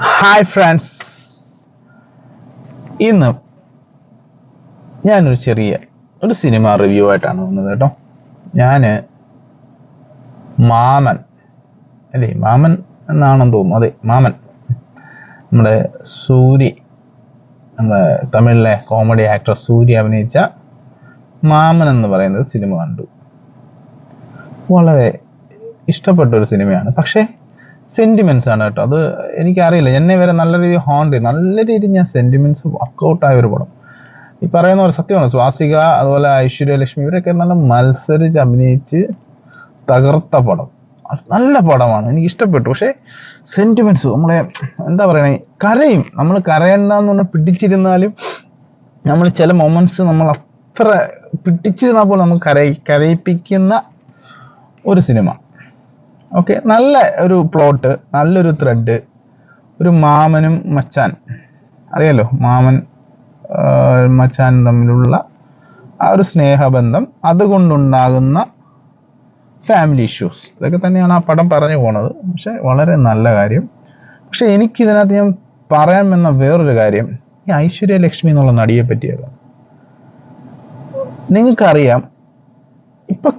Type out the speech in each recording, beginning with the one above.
Hi friends, ഇന്ന് ഞാനൊരു ചെറിയ സിനിമ റിവ്യൂ ആയിട്ടാണ് വന്നത് കേട്ടോ. ഞാന് മാമൻ മാമൻ എന്നാണെന്ന് തോന്നുന്നു. അതെ, മാമൻ. നമ്മുടെ സൂരി, നമ്മുടെ തമിഴിലെ കോമഡി ആക്ടർ സൂരി അഭിനയിച്ച മാമൻ എന്ന് പറയുന്നത് സിനിമ കണ്ടു. വളരെ ഇഷ്ടപ്പെട്ട ഒരു സിനിമയാണ്. പക്ഷേ സെന്റിമെന്റ്സ് ആണ് കേട്ടോ. അത് എനിക്കറിയില്ല, എന്നെ വരെ നല്ല രീതിയിൽ ഹോണ്ട് ചെയ്യും. നല്ല രീതിയിൽ ഞാൻ സെന്റിമെന്റ്സ് വർക്കൗട്ട് ആയ ഒരു പടം. ഈ പറയുന്ന പോലെ സത്യമാണ്, സ്വാസിക അതുപോലെ ഐശ്വര്യലക്ഷ്മി ഇവരൊക്കെ നല്ല മത്സരിച്ച് അഭിനയിച്ച് തകർത്ത പടം. നല്ല പടമാണ്, എനിക്ക് ഇഷ്ടപ്പെട്ടു. പക്ഷേ സെന്റിമെന്റ്സ് നമ്മളെ എന്താ പറയണേ, കരയും. നമ്മൾ കരയണ്ടെന്ന് പറഞ്ഞാൽ പിടിച്ചിരുന്നാലും നമ്മൾ ചില മൊമെന്റ്സ് നമ്മൾ അത്ര പിടിച്ചിരുന്നാൽ പോലും നമുക്ക് കരയിപ്പിക്കുന്ന ഒരു സിനിമ. ഓക്കെ, നല്ല ഒരു പ്ലോട്ട്, നല്ലൊരു ത്രെഡ്. ഒരു മാമനും മച്ചാൻ, അറിയാലോ, മാമൻ മച്ചാൻ തമ്മിലുള്ള ആ ഒരു സ്നേഹബന്ധം, അതുകൊണ്ടുണ്ടാകുന്ന ഫാമിലി ഇഷ്യൂസ്, ഇതൊക്കെ തന്നെയാണ് ആ പടം പറഞ്ഞു പോണത്. പക്ഷെ വളരെ നല്ല കാര്യം. പക്ഷെ എനിക്കിതിനകത്ത് ഞാൻ പറയാൻ വന്ന വേറൊരു കാര്യം ഈ ഐശ്വര്യലക്ഷ്മി എന്നുള്ള നടിയെ പറ്റിയാണ്. നിങ്ങൾക്കറിയാം, ഇപ്പൊ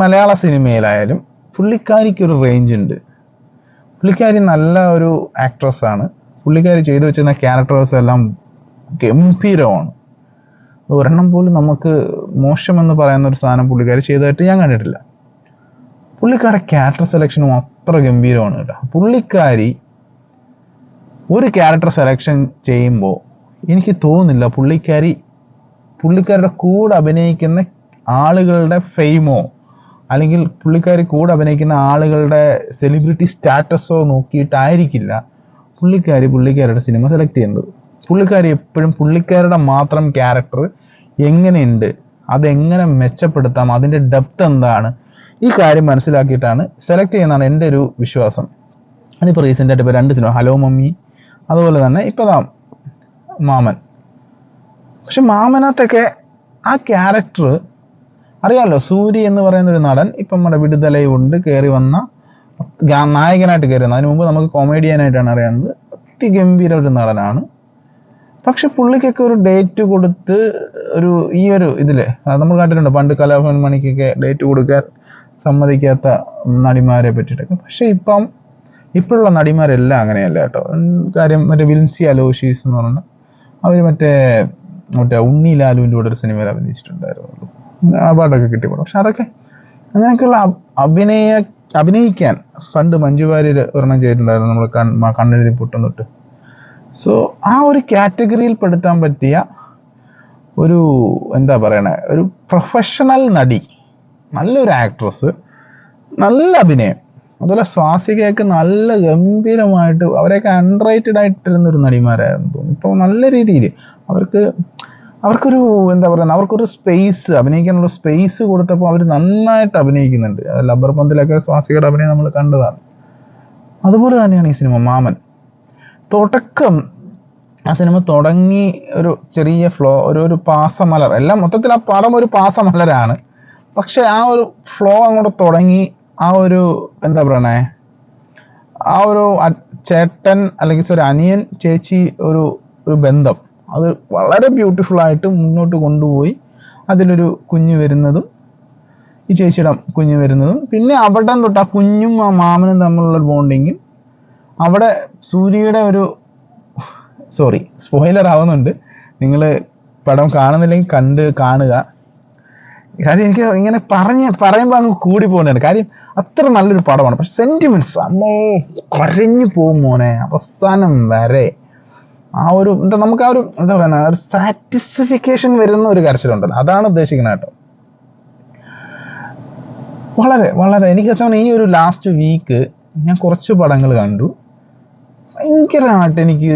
മലയാള സിനിമയിലായാലും പുള്ളിക്കാരിക്കൊരു റേഞ്ച് ഉണ്ട്. പുള്ളിക്കാരി നല്ല ഒരു ആക്ട്രസ് ആണ്. പുള്ളിക്കാരി ചെയ്തു വെച്ചിരുന്ന ക്യാരക്ടേഴ്സ് എല്ലാം ഗംഭീരമാണ്. ഒരെണ്ണം പോലും നമുക്ക് മോശമെന്ന് പറയുന്ന ഒരു സാധനം പുള്ളിക്കാരി ചെയ്തതായിട്ട് ഞാൻ കണ്ടിട്ടില്ല. പുള്ളിക്കാരുടെ ക്യാരക്ടർ സെലക്ഷനും അത്ര ഗംഭീരമാണ് കേട്ടോ. പുള്ളിക്കാരി ഒരു ക്യാരക്ടർ സെലക്ഷൻ ചെയ്യുമ്പോൾ എനിക്ക് തോന്നുന്നില്ല പുള്ളിക്കാരുടെ കൂടെ അഭിനയിക്കുന്ന ആളുകളുടെ ഫെയിമോ അല്ലെങ്കിൽ പുള്ളിക്കാരി കൂടെ അഭിനയിക്കുന്ന ആളുകളുടെ സെലിബ്രിറ്റി സ്റ്റാറ്റസോ നോക്കിയിട്ടായിരിക്കില്ല പുള്ളിക്കാരുടെ സിനിമ സെലക്ട് ചെയ്യുന്നത്. പുള്ളിക്കാരി എപ്പോഴും പുള്ളിക്കാരുടെ മാത്രം ക്യാരക്ടർ എങ്ങനെയുണ്ട്, അതെങ്ങനെ മെച്ചപ്പെടുത്താം, അതിൻ്റെ ഡെപ്ത് എന്താണ്, ഈ കാര്യം മനസ്സിലാക്കിയിട്ടാണ് സെലക്ട് ചെയ്യുന്നതാണ് എൻ്റെ ഒരു വിശ്വാസം. അതിപ്പോൾ റീസെൻ്റായിട്ട് ഇപ്പോൾ 2 സിനിമ, ഹലോ മമ്മി, അതുപോലെ തന്നെ ഇപ്പോൾ മാമൻ. പക്ഷെ മാമനകത്തൊക്കെ ആ ക്യാരക്ടർ അറിയാമല്ലോ. സൂരി എന്ന് പറയുന്ന ഒരു നടൻ ഇപ്പം നമ്മുടെ വിടുതലയുണ്ട് കയറി വന്ന നായകനായിട്ട് കയറി വന്ന, അതിന് മുമ്പ് നമുക്ക് കൊമേഡിയനായിട്ടാണ് അറിയാവുന്നത്. അതിഗംഭീര ഒരു നടനാണ്. പക്ഷെ പുള്ളിക്കൊക്കെ ഒരു ഡേറ്റ് കൊടുത്ത് ഈ ഒരു ഇതില് നമ്മൾ കണ്ടിട്ടുണ്ട് പണ്ട് കലാഭവൻ മണിക്കൊക്കെ ഡേറ്റ് കൊടുക്കാൻ സമ്മതിക്കാത്ത നടിമാരെ പറ്റിയിട്ടൊക്കെ. പക്ഷെ ഇപ്പോഴുള്ള നടിമാരെല്ലാം അങ്ങനെയല്ല കേട്ടോ. കാര്യം മറ്റേ വിൻസി അലോഷീസ് എന്ന് പറഞ്ഞ അവർ മറ്റേ ഉണ്ണി ലാലുവിൻ്റെ കൂടെ ഒരു സിനിമയിൽ അഭിനയിച്ചിട്ടുണ്ടായിരുന്നു. അവാർഡൊക്കെ കിട്ടിപ്പോഴും. പക്ഷെ അതൊക്കെ അങ്ങനെയൊക്കെയുള്ള അഭിനയിക്കാൻ പണ്ട് മഞ്ജു വാര്യർ ഒരെണ്ണം ചെയ്തിട്ടുണ്ടായിരുന്നു, നമ്മൾ കണ്ണെഴുതി പൊട്ടും തൊട്ട്. സോ ആ ഒരു കാറ്റഗറിയിൽ പെടുത്താൻ പറ്റിയ ഒരു എന്താ പറയണേ, ഒരു പ്രൊഫഷണൽ നടി, നല്ലൊരു ആക്ട്രസ്, നല്ല അഭിനയം. അതുപോലെ സ്വാസികയൊക്കെ നല്ല ഗംഭീരമായിട്ട്, അവരെയൊക്കെ അൺറേറ്റഡ് ആയിട്ടിരുന്നൊരു നടിമാരായിരുന്നു തോന്നുന്നു. ഇപ്പോൾ നല്ല രീതിയിൽ അവർക്കൊരു എന്താ പറയുക, അവർക്കൊരു സ്പേസ്, അഭിനയിക്കാനുള്ള സ്പേസ് കൊടുത്തപ്പോൾ അവർ നന്നായിട്ട് അഭിനയിക്കുന്നുണ്ട്. ലബ്ബർ പന്തിലൊക്കെ സ്വാസികയുടെ അഭിനയം നമ്മൾ കണ്ടതാണ്. അതുപോലെ തന്നെയാണ് ഈ സിനിമ മാമൻ. തുടക്കം ആ സിനിമ തുടങ്ങി ഒരു ചെറിയ ഫ്ലോ, ഒരു പാസമലർ, എല്ലാം മൊത്തത്തിൽ ആ പടം ഒരു പാസമലരാണ്. പക്ഷെ ആ ഒരു ഫ്ലോ അങ്ങോട്ട് തുടങ്ങി, ആ ഒരു എന്താ പറയണേ, ആ ഒരു ചേട്ടൻ അല്ലെങ്കിൽ ഒരു അനിയൻ ചേച്ചി ഒരു ബന്ധം, അത് വളരെ ബ്യൂട്ടിഫുൾ ആയിട്ട് മുന്നോട്ട് കൊണ്ടുപോയി. അതിലൊരു കുഞ്ഞ് വരുന്നതും, ഈ ചേച്ചിയുടെ കുഞ്ഞ് വരുന്നതും, പിന്നെ അവിടെ തൊട്ട് ആ കുഞ്ഞും ആ മാമനും തമ്മിലുള്ള ബോണ്ടിങ്ങും, അവിടെ സൂര്യയുടെ സ്പോയിലർ ആവുന്നുണ്ട്, നിങ്ങൾ പടം കാണുന്നില്ലെങ്കിൽ കാണുക. കാര്യം എനിക്ക് ഇങ്ങനെ പറയുമ്പോൾ അങ്ങ് കൂടി പോകുന്നുണ്ട്. കാര്യം അത്ര നല്ലൊരു പടമാണ്. പക്ഷെ സെന്റിമെന്റ്സ് കരഞ്ഞു പോകും മോനെ, അവസാനം വരെ. ആ ഒരു നമുക്ക് ആ ഒരു എന്താ പറയുക, ഒരു സാറ്റിസ്ഫിക്കേഷൻ വരുന്ന ഒരു കരച്ചിലുണ്ടല്ലോ, അതാണ് ഉദ്ദേശിക്കുന്നത് കേട്ടോ. വളരെ വളരെ എനിക്ക് തോന്നുന്നു ഈ ഒരു ലാസ്റ്റ് വീക്ക് ഞാൻ കുറച്ച് പടങ്ങൾ കണ്ടു. ഭയങ്കരമായിട്ട് എനിക്ക്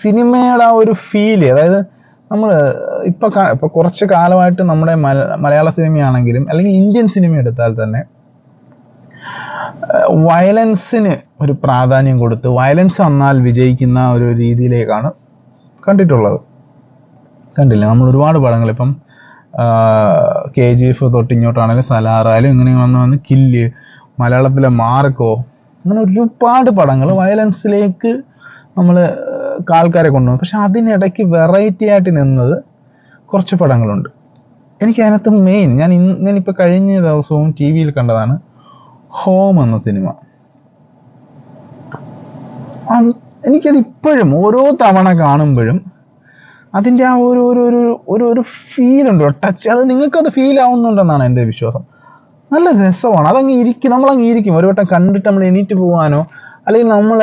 സിനിമയുടെ ആ ഒരു ഫീല്, അതായത് നമ്മൾ ഇപ്പൊ കുറച്ച് കാലമായിട്ട് നമ്മുടെ മലയാള സിനിമയാണെങ്കിലും അല്ലെങ്കിൽ ഇന്ത്യൻ സിനിമ എടുത്താൽ തന്നെ വയലൻസിന് ഒരു പ്രാധാന്യം കൊടുത്ത് വയലൻസ് വന്നാൽ വിജയിക്കുന്ന ഒരു രീതിയിലേക്കാണ് കണ്ടിട്ടുള്ളത്. കണ്ടില്ലേ, നമ്മൾ ഒരുപാട് പടങ്ങൾ ഇപ്പം KGF തൊട്ടിങ്ങോട്ടാണെങ്കിലും സലാറായാലും ഇങ്ങനെ വന്ന് കില്ല്, മലയാളത്തിലെ മാർക്കോ, അങ്ങനെ ഒരുപാട് പടങ്ങൾ വയലൻസിലേക്ക് നമ്മൾ ആൾക്കാരെ കൊണ്ടുപോകും. പക്ഷെ അതിനിടയ്ക്ക് വെറൈറ്റി ആയിട്ട് നിന്നത് കുറച്ച് പടങ്ങളുണ്ട്. എനിക്ക് അതിനകത്ത് മെയിൻ ഞാനിപ്പോൾ കഴിഞ്ഞ ദിവസവും ടി വിയിൽ കണ്ടതാണ് ഹോം എന്ന സിനിമ. എനിക്കത് ഇപ്പോഴും ഓരോ തവണ കാണുമ്പോഴും അതിൻ്റെ ആ ഒരു ഒരു ഒരു ഒരു ഒരു ഫീലുണ്ട്, ടച്ച്. അത് നിങ്ങൾക്കത് ഫീൽ ആവുന്നുണ്ടെന്നാണ് എൻ്റെ വിശ്വാസം. നല്ല രസമാണ് അതങ്ങ് നമ്മളങ്ങ് ഇരിക്കും. ഒരു വട്ടം കണ്ടിട്ട് നമ്മൾ എണീറ്റ് പോകാനോ അല്ലെങ്കിൽ നമ്മൾ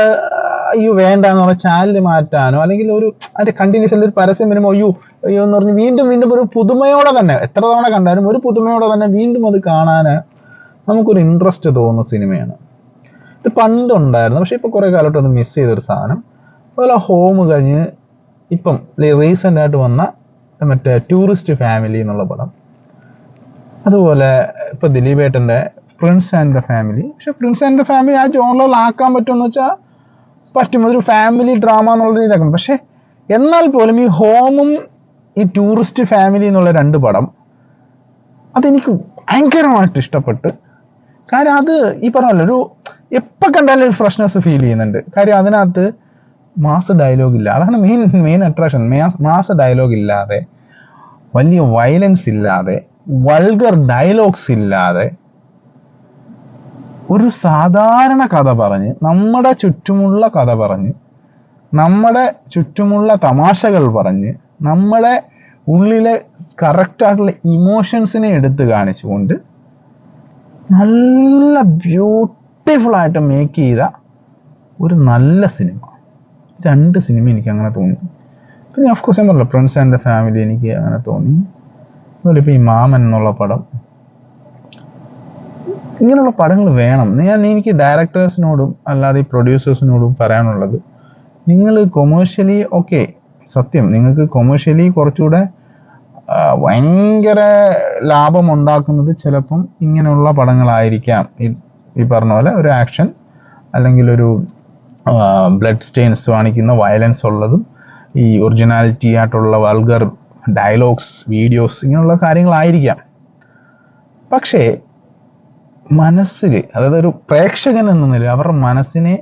അയ്യോ വേണ്ടാന്ന് പറഞ്ഞ ചാനൽ മാറ്റാനോ അല്ലെങ്കിൽ അതിൻ്റെ കണ്ടിന്യൂഷൻ ഒരു പരസ്യം വരുമ്പോൾ അയ്യോ എന്ന് പറഞ്ഞ് വീണ്ടും ഒരു പുതുമയോടെ തന്നെ എത്ര തവണ കണ്ടാലും ഒരു പുതുമയോടെ തന്നെ വീണ്ടും അത് കാണാൻ നമുക്കൊരു ഇൻട്രസ്റ്റ് തോന്നുന്ന സിനിമയാണ്. ഇത് പണ്ടുണ്ടായിരുന്നു, പക്ഷെ ഇപ്പോൾ കുറേ കാലമായിട്ട് അത് മിസ് ചെയ്തൊരു സാധനം. അതുപോലെ ഹോം കഴിഞ്ഞ് ഇപ്പം റീസെൻ്റ് ആയിട്ട് വന്ന മറ്റേ ടൂറിസ്റ്റ് ഫാമിലി എന്നുള്ള പടം, അതുപോലെ ഇപ്പോൾ ദിലീപേട്ടൻ്റെ പ്രിൻസ് ആൻഡ് ദ ഫാമിലി. പക്ഷെ പ്രിൻസ് ആൻഡ് ദ ഫാമിലി ആ ജോണറിലാക്കാൻ പറ്റുമെന്ന് വെച്ചാൽ പറ്റും, അതൊരു ഫാമിലി ഡ്രാമ എന്നുള്ള രീതിയാക്കും. പക്ഷെ എന്നാൽ പോലും ഈ ഹോമും ഈ ടൂറിസ്റ്റ് ഫാമിലി എന്നുള്ള 2 പടം അതെനിക്ക് ഭയങ്കരമായിട്ട് ഇഷ്ടപ്പെട്ട്. കാര്യം അത് ഈ പറഞ്ഞ ഒരു എപ്പോൾ കണ്ടാലും ഒരു ഫ്രഷ്നെസ് ഫീൽ ചെയ്യുന്നുണ്ട്. കാര്യം അതിനകത്ത് മാസ് ഡയലോഗ് ഇല്ല, അതാണ് മെയിൻ അട്രാക്ഷൻ. മാസ് ഡയലോഗ് ഇല്ലാതെ, വലിയ വയലൻസ് ഇല്ലാതെ, വൾഗർ ഡയലോഗ്സ് ഇല്ലാതെ ഒരു സാധാരണ കഥ പറഞ്ഞ്, നമ്മുടെ ചുറ്റുമുള്ള കഥ പറഞ്ഞ്, നമ്മുടെ ചുറ്റുമുള്ള തമാശകൾ പറഞ്ഞ്, നമ്മുടെ ഉള്ളിലെ കറക്റ്റായിട്ടുള്ള ഇമോഷൻസിനെ എടുത്ത് കാണിച്ചുകൊണ്ട് നല്ല ബ്യൂട്ടിഫുള്ളായിട്ട് മേക്ക് ചെയ്ത ഒരു നല്ല സിനിമ. 2 സിനിമ എനിക്ക് അങ്ങനെ തോന്നി. പിന്നെ ഓഫ് കോഴ്സ് ഞാൻ പറഞ്ഞല്ലോ പ്രിൻസ് ആൻഡ് ദ ഫാമിലി എനിക്ക് അങ്ങനെ തോന്നി. അതുപോലെ ഇപ്പോൾ ഈ മാമൻ എന്നുള്ള പടം, ഇങ്ങനെയുള്ള പടങ്ങൾ വേണം. എനിക്ക് ഡയറക്ടേഴ്സിനോടും അല്ലാതെ ഈ പ്രൊഡ്യൂസേഴ്സിനോടും പറയാനുള്ളത്, നിങ്ങൾ കൊമേഴ്ഷ്യലി ഓക്കെ, സത്യം നിങ്ങൾക്ക് കൊമേഴ്ഷ്യലി കുറച്ചുകൂടെ ഭയങ്കര ലാഭമുണ്ടാക്കുന്നത് ചിലപ്പം ഇങ്ങനെയുള്ള പടങ്ങളായിരിക്കാം. ഈ പറഞ്ഞ പോലെ ഒരു ആക്ഷൻ അല്ലെങ്കിൽ ഒരു ബ്ലഡ് സ്റ്റെയിൻസ് കാണിക്കുന്ന വയലൻസ് ഉള്ളതും ഈ ഒറിജിനാലിറ്റി ആയിട്ടുള്ള വൾഗർ ഡയലോഗ്സ് വീഡിയോസ് ഇങ്ങനെയുള്ള കാര്യങ്ങളായിരിക്കാം. പക്ഷേ മനസ്സിൽ, അതായത് ഒരു പ്രേക്ഷകൻ എന്ന നിലയിൽ അവരുടെ മനസ്സിനെ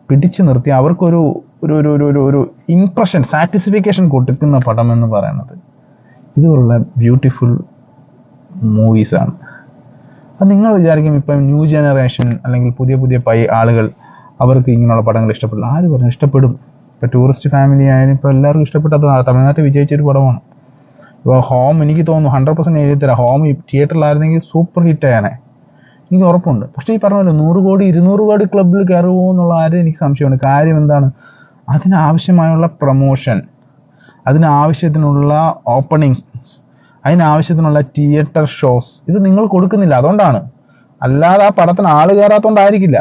പിടിച്ചു നിർത്തി അവർക്കൊരു ഒരു ഒരു ഒരു ഒരു ഇംപ്രഷൻ, സാറ്റിസ്ഫിക്കേഷൻ കൊടുക്കുന്ന പടം എന്ന് പറയുന്നത് ഇതുപോലുള്ള ബ്യൂട്ടിഫുൾ മൂവീസാണ്. അപ്പം നിങ്ങൾ വിചാരിക്കും ഇപ്പം ന്യൂ ജനറേഷൻ അല്ലെങ്കിൽ പുതിയ ആളുകൾ അവർക്ക് ഇങ്ങനെയുള്ള പടങ്ങൾ ഇഷ്ടപ്പെടില്ല. ആര് പറഞ്ഞു? ഇഷ്ടപ്പെടും. ഇപ്പോൾ ടൂറിസ്റ്റ് ഫാമിലി ആയാലും ഇപ്പോൾ എല്ലാവർക്കും ഇഷ്ടപ്പെട്ടത് തമിഴ്നാട്ടിൽ വിജയിച്ചൊരു പടമാണ്. ഇപ്പോൾ ഹോം എനിക്ക് തോന്നുന്നു 100% എഴുതിത്തരാം, ഹോം ഈ തിയേറ്ററിലായിരുന്നെങ്കിൽ സൂപ്പർ ഹിറ്റായാനെ എനിക്ക് ഉറപ്പുണ്ട്. പക്ഷേ ഈ പറഞ്ഞല്ലോ 100 കോടി 200 കോടി ക്ലബിൽ കയറുമോ എന്നുള്ള ആരും എനിക്ക് സംശയമുണ്ട്. കാര്യം എന്താണ്? അതിനാവശ്യമായുള്ള പ്രൊമോഷൻ, അതിനാവശ്യത്തിനുള്ള ഓപ്പണിങ്സ്, അതിനാവശ്യത്തിനുള്ള തിയേറ്റർ ഷോസ് ഇത് നിങ്ങൾ കൊടുക്കുന്നില്ല. അതുകൊണ്ടാണ്, അല്ലാതെ ആ പടത്തിന് ആള് കയറാത്തതുകൊണ്ടായിരിക്കില്ല.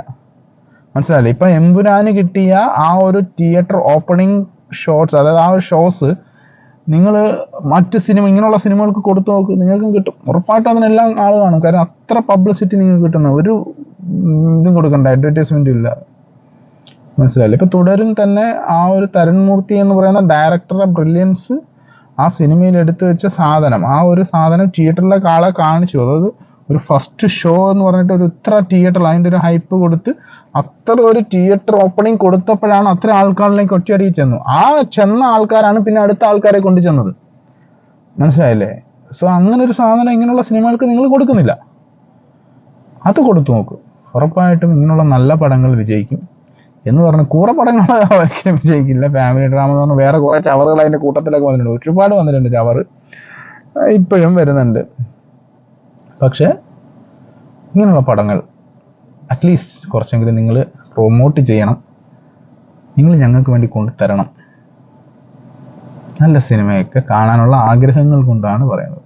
മനസ്സിലായില്ലേ? ഇപ്പം എമ്പുരാന് കിട്ടിയ ആ ഒരു തിയേറ്റർ ഓപ്പണിംഗ് ഷോട്ട്സ്, അതായത് ആ ഒരു ഷോസ് നിങ്ങൾ മറ്റ് ഇങ്ങനെയുള്ള സിനിമകൾക്ക് കൊടുത്തു നോക്ക്, നിങ്ങൾക്കും കിട്ടും. ഉറപ്പായിട്ടും അതിനെല്ലാം ആൾ കാണും. കാരണം അത്ര പബ്ലിസിറ്റി നിങ്ങൾക്ക് കിട്ടുന്ന ഒരു ഇതും കൊടുക്കണ്ട, അഡ്വർടൈസ്മെൻറ്റും ഇല്ല. മനസ്സിലായില്ലേ? ഇപ്പം തുടരും തന്നെ ആ ഒരു തരുൺ മൂർത്തി എന്ന് പറയുന്ന ഡയറക്ടറുടെ ബ്രില്യൻസ് ആ സിനിമയിൽ എടുത്തു വെച്ച സാധനം, ആ ഒരു സാധനം തിയേറ്ററിലേക്ക് ആളെ കാണിച്ചു. അതായത് ഒരു ഫസ്റ്റ് ഷോ എന്ന് പറഞ്ഞിട്ട് ഒരു ഇത്ര തിയേറ്ററിൽ അതിൻ്റെ ഒരു ഹൈപ്പ് കൊടുത്ത് അത്ര ഒരു തിയേറ്റർ ഓപ്പണിംഗ് കൊടുത്തപ്പോഴാണ് അത്ര ആൾക്കാരിലേക്ക് ഒറ്റയടിക്ക് ചെന്നു. ആ ചെന്ന ആൾക്കാരാണ് പിന്നെ അടുത്ത ആൾക്കാരെ കൊണ്ടു ചെന്നത്. മനസ്സിലായില്ലേ? സോ അങ്ങനെ ഒരു സാധനം ഇങ്ങനെയുള്ള സിനിമകൾക്ക് നിങ്ങൾ കൊടുക്കുന്നില്ല. അത് കൊടുത്തു നോക്കൂ, ഉറപ്പായിട്ടും ഇങ്ങനെയുള്ള നല്ല പടങ്ങൾ വിജയിക്കും. എന്ന് പറഞ്ഞ് കൂറ പടങ്ങൾ ഒരിക്കലും വിജയിക്കില്ല. ഫാമിലി ഡ്രാമ എന്ന് പറഞ്ഞാൽ വേറെ കുറേ ചവറുകൾ അതിൻ്റെ കൂട്ടത്തിലൊക്കെ വന്നിട്ടുണ്ട്, ഒരുപാട് വന്നിട്ടുണ്ട്. ചവറ് ഇപ്പോഴും വരുന്നുണ്ട്. പക്ഷേ ഇങ്ങനെയുള്ള പടങ്ങൾ അറ്റ്ലീസ്റ്റ് കുറച്ചെങ്കിലും നിങ്ങൾ പ്രൊമോട്ട് ചെയ്യണം, നിങ്ങൾ ഞങ്ങൾക്ക് വേണ്ടി കൊണ്ടുതരണം. നല്ല സിനിമയൊക്കെ കാണാനുള്ള ആഗ്രഹങ്ങൾ കൊണ്ടാണ് പറയുന്നത്.